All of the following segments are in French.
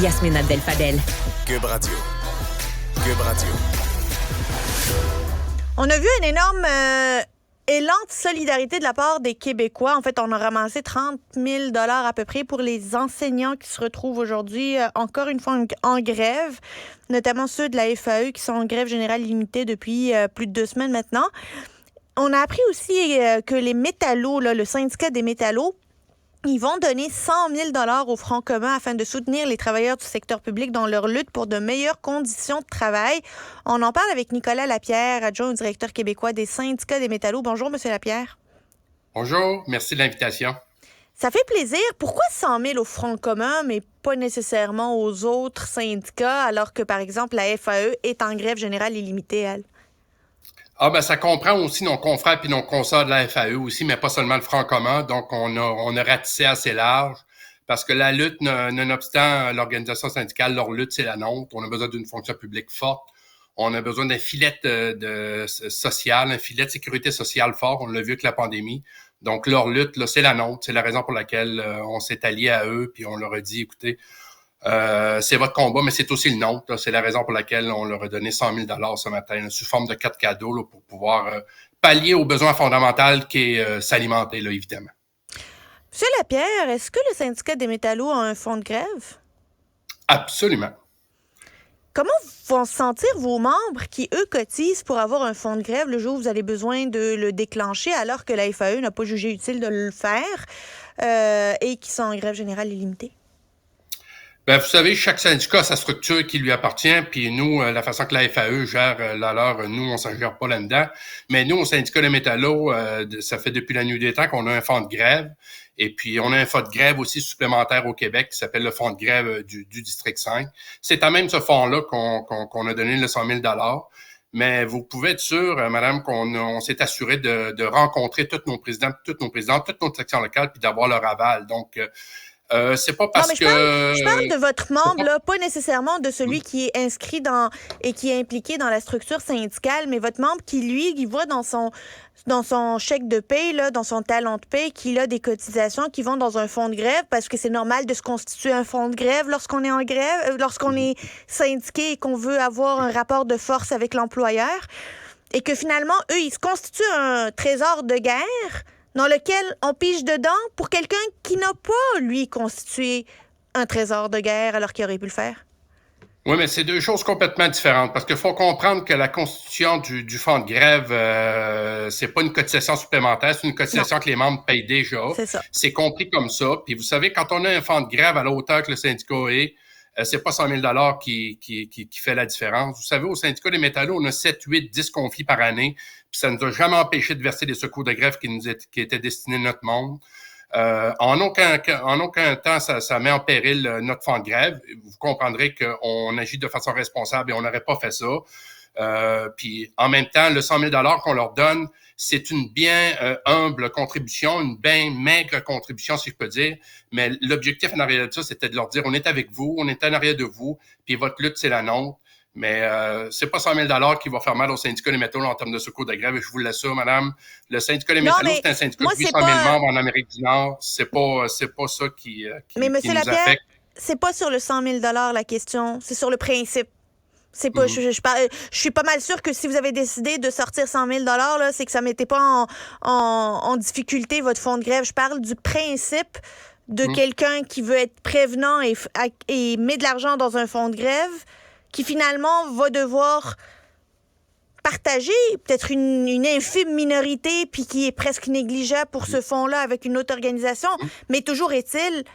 Yasmine Abdel-Fadel. Cube Radio. Cube Radio. On a vu un énorme élan de solidarité de la part des Québécois. En fait, on a ramassé 30 000 $ à peu près pour les enseignants qui se retrouvent aujourd'hui, encore une fois, en grève, notamment ceux de la FAE qui sont en grève générale limitée depuis plus de 2 semaines maintenant. On a appris aussi que les métallos, le syndicat des métallos, ils vont donner 100 000 $ au Front commun afin de soutenir les travailleurs du secteur public dans leur lutte pour de meilleures conditions de travail. On en parle avec Nicolas Lapierre, adjoint au directeur québécois des syndicats des métallos. Bonjour, M. Lapierre. Bonjour, merci de l'invitation. Ça fait plaisir. Pourquoi 100 000 au Front commun, mais pas nécessairement aux autres syndicats, alors que, par exemple, la FAE est en grève générale illimitée, elle? Ça comprend aussi nos confrères puis nos consorts de la FAE aussi, mais pas seulement le Front commun. Donc, on a ratissé assez large parce que la lutte, nonobstant l'organisation syndicale, leur lutte, c'est la nôtre. On a besoin d'une fonction publique forte. On a besoin d'un filet social, un filet de sécurité sociale fort. On l'a vu avec la pandémie. Donc, leur lutte, là, c'est la nôtre. C'est la raison pour laquelle on s'est allié à eux puis on leur a dit, écoutez, c'est votre combat, mais c'est aussi le nôtre. Là. C'est la raison pour laquelle on leur a donné 100 000 $ ce matin, là, sous forme de 4 cadeaux là, pour pouvoir pallier aux besoins fondamentaux qui est s'alimenter, là, évidemment. Monsieur Lapierre, est-ce que le syndicat des métallos a un fonds de grève? Absolument. Comment vont se sentir vos membres qui, eux, cotisent pour avoir un fonds de grève le jour où vous avez besoin de le déclencher alors que la FAE n'a pas jugé utile de le faire et qui sont en grève générale illimitée? Vous savez, chaque syndicat a sa structure qui lui appartient, puis nous, la façon que la FAE gère la leur, nous, on s'en gère pas là-dedans. Mais nous, au syndicat des métallos, ça fait depuis la nuit des temps qu'on a un fonds de grève. Et puis, on a un fonds de grève aussi supplémentaire au Québec qui s'appelle le fonds de grève du District 5. C'est à même ce fonds-là qu'on a donné le 100 000 $. Mais vous pouvez être sûr, madame, qu'on s'est assuré de rencontrer tous nos présidents, toutes nos sections locales, puis d'avoir leur aval. Donc, c'est pas parce je parle de votre membre, là, pas nécessairement de celui qui est inscrit et qui est impliqué dans la structure syndicale, mais votre membre qui, lui, il voit dans son chèque de paie, là, dans son talon de paie, qu'il a des cotisations qui vont dans un fonds de grève, parce que c'est normal de se constituer un fonds de grève lorsqu'on est en grève, lorsqu'on est syndiqué et qu'on veut avoir un rapport de force avec l'employeur, et que finalement, eux, ils se constituent un trésor de guerre dans lequel on pige dedans pour quelqu'un qui n'a pas, lui, constitué un trésor de guerre alors qu'il aurait pu le faire? Oui, mais c'est deux choses complètement différentes parce qu'il faut comprendre que la constitution du fonds de grève, c'est pas une cotisation supplémentaire, c'est une cotisation que les membres payent déjà. C'est ça. C'est compris comme ça. Puis vous savez, quand on a un fonds de grève à la hauteur que le syndicat est, c'est pas 100 000 $ qui fait la différence. Vous savez, au syndicat des métallos, on a 7, 8, 10 conflits par année, puis ça ne nous a jamais empêché de verser des secours de grève qui étaient destinés à notre monde. En aucun temps, ça met en péril notre fonds de grève. Vous comprendrez qu'on agit de façon responsable et on n'aurait pas fait ça. Puis en même temps, le 100 000 $ qu'on leur donne, c'est une bien humble contribution, une bien maigre contribution, si je peux dire. Mais l'objectif en arrière de ça, c'était de leur dire, on est avec vous, on est en arrière de vous, puis votre lutte, c'est la nôtre. Mais c'est pas 100 000 $ qui va faire mal au syndicat des métallos en termes de secours de grève. Et je vous l'assure, madame, le syndicat des métallos, c'est un syndicat de 800 000 membres en Amérique du Nord. C'est pas ça qui mais nous Lapierre, affecte. C'est pas sur le 100 000 $ la question, c'est sur le principe. C'est pas, je suis pas mal sûre que si vous avez décidé de sortir 100 000 $, là, c'est que ça mettait pas en difficulté votre fonds de grève. Je parle du principe de quelqu'un qui veut être prévenant et met de l'argent dans un fonds de grève, qui finalement va devoir partager peut-être une infime minorité, puis qui est presque négligeable pour ce fonds-là avec une autre organisation. Mais toujours est-il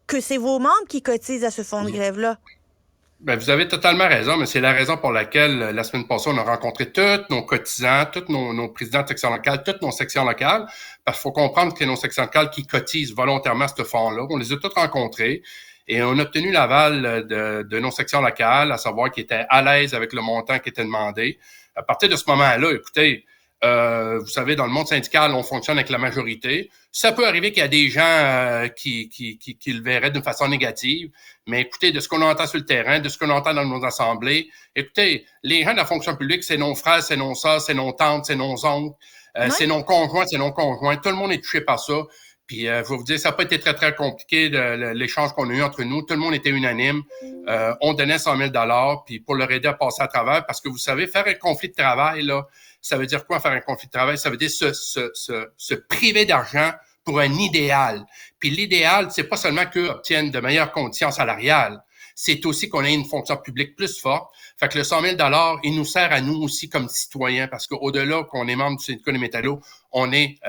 que c'est vos membres qui cotisent à ce fonds de grève-là. Vous avez totalement raison, mais c'est la raison pour laquelle la semaine passée, on a rencontré tous nos cotisants, tous nos présidents de section locale, toutes nos sections locales, parce qu'il faut comprendre que c'est nos sections locales qui cotisent volontairement à ce fonds-là. On les a tous rencontrés et on a obtenu l'aval de nos sections locales, à savoir qu'ils étaient à l'aise avec le montant qui était demandé. À partir de ce moment-là, écoutez, vous savez, dans le monde syndical, on fonctionne avec la majorité. Ça peut arriver qu'il y a des gens qui le verraient d'une façon négative, mais écoutez, de ce qu'on entend sur le terrain, de ce qu'on entend dans nos assemblées, écoutez, les gens de la fonction publique, c'est nos frères, c'est nos sœurs, c'est nos tantes, c'est nos oncles, c'est nos conjoints, c'est nos conjoints. Tout le monde est touché par ça. Puis je vais vous dire, ça n'a pas été très, très compliqué, l'échange qu'on a eu entre nous. Tout le monde était unanime. On donnait 100 000 puis pour leur aider à passer à travers, parce que vous savez, faire un conflit de travail, là, ça veut dire quoi faire un conflit de travail? Ça veut dire se priver d'argent pour un idéal. Puis l'idéal, c'est pas seulement qu'eux obtiennent de meilleures conditions salariales, c'est aussi qu'on ait une fonction publique plus forte. Fait que le 100 000 il nous sert à nous aussi comme citoyens, parce qu'au-delà qu'on est membre du syndicat des métallos, on est,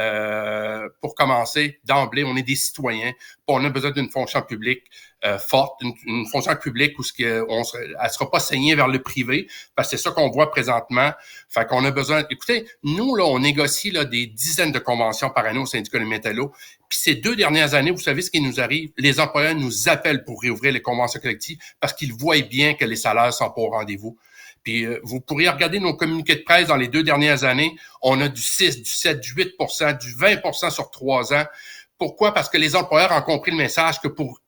pour commencer, d'emblée, on est des citoyens. On a besoin d'une fonction publique forte, une fonction publique où elle sera pas saignée vers le privé, parce que c'est ça qu'on voit présentement. Fait qu'on a besoin... Écoutez, nous, là, on négocie là, des dizaines de conventions par année au syndicat des métallos. Puis ces 2 dernières années, vous savez ce qui nous arrive? Les employeurs nous appellent pour réouvrir les conventions collectives parce qu'ils voient bien que les salaires sont pas au rendez-vous. Puis vous pourriez regarder nos communiqués de presse dans les 2 dernières années. On a du 6, du 7, du 8 du 20 sur 3 ans. Pourquoi? Parce que les employeurs ont compris le message que pour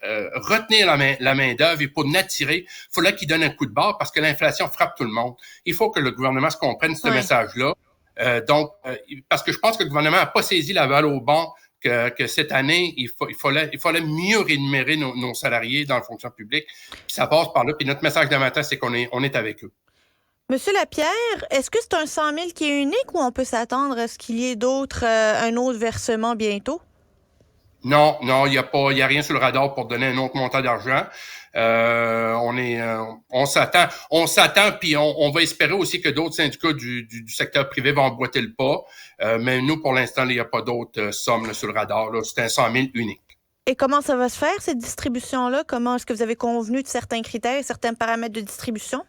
retenir la main-d'œuvre et pour l'attirer, il fallait qu'ils donnent un coup de barre parce que l'inflation frappe tout le monde. Il faut que le gouvernement se comprenne ce message-là. Donc, parce que je pense que le gouvernement n'a pas saisi la balle au bon que cette année, il fallait mieux rémunérer nos salariés dans la fonction publique. Puis ça passe par là. Puis notre message de matin, c'est qu'on est avec eux. Monsieur Lapierre, est-ce que c'est un 100 000 qui est unique ou on peut s'attendre à ce qu'il y ait un autre versement bientôt? Non, il y a rien sur le radar pour donner un autre montant d'argent. On s'attend, puis on va espérer aussi que d'autres syndicats du secteur privé vont emboîter le pas. Mais nous, pour l'instant, il n'y a pas d'autres sommes là, sur le radar. Là. C'est un 100 000 unique. Et comment ça va se faire, cette distribution-là? Comment est-ce que vous avez convenu de certains critères, certains paramètres de distribution?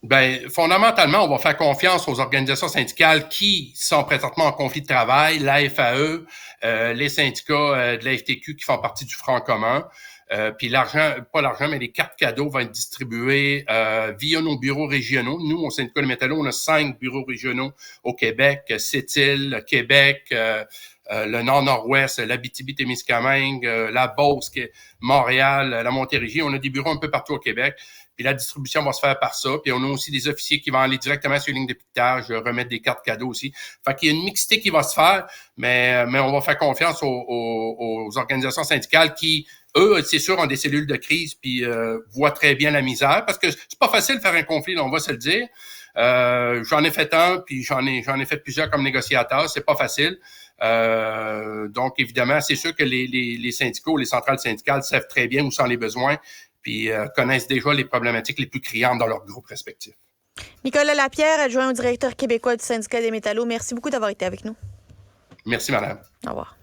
Ben, fondamentalement, on va faire confiance aux organisations syndicales qui sont présentement en conflit de travail, la FAE, les syndicats de la FTQ qui font partie du Front commun. Puis mais les cartes cadeaux vont être distribuées via nos bureaux régionaux. Nous, au syndicat des métallos, on a 5 bureaux régionaux au Québec, Sept-Îles, Québec, le Nord-Nord-Ouest, l'Abitibi-Témiscamingue, la Beauce, Montréal, la Montérégie. On a des bureaux un peu partout au Québec. Puis la distribution va se faire par ça. Puis on a aussi des officiers qui vont aller directement sur les lignes de piquetage, remettre des cartes cadeaux aussi. Fait qu'il y a une mixité qui va se faire, mais on va faire confiance aux organisations syndicales qui, eux, c'est sûr, ont des cellules de crise puis voient très bien la misère. Parce que c'est pas facile de faire un conflit, là, on va se le dire. J'en ai fait un, puis j'en ai fait plusieurs comme négociateur. C'est pas facile. Donc, évidemment, c'est sûr que les syndicats ou les centrales syndicales savent très bien où sont les besoins, puis connaissent déjà les problématiques les plus criantes dans leurs groupes respectifs. Nicolas Lapierre, adjoint au directeur québécois du syndicat des métallos, merci beaucoup d'avoir été avec nous. Merci, madame. Au revoir.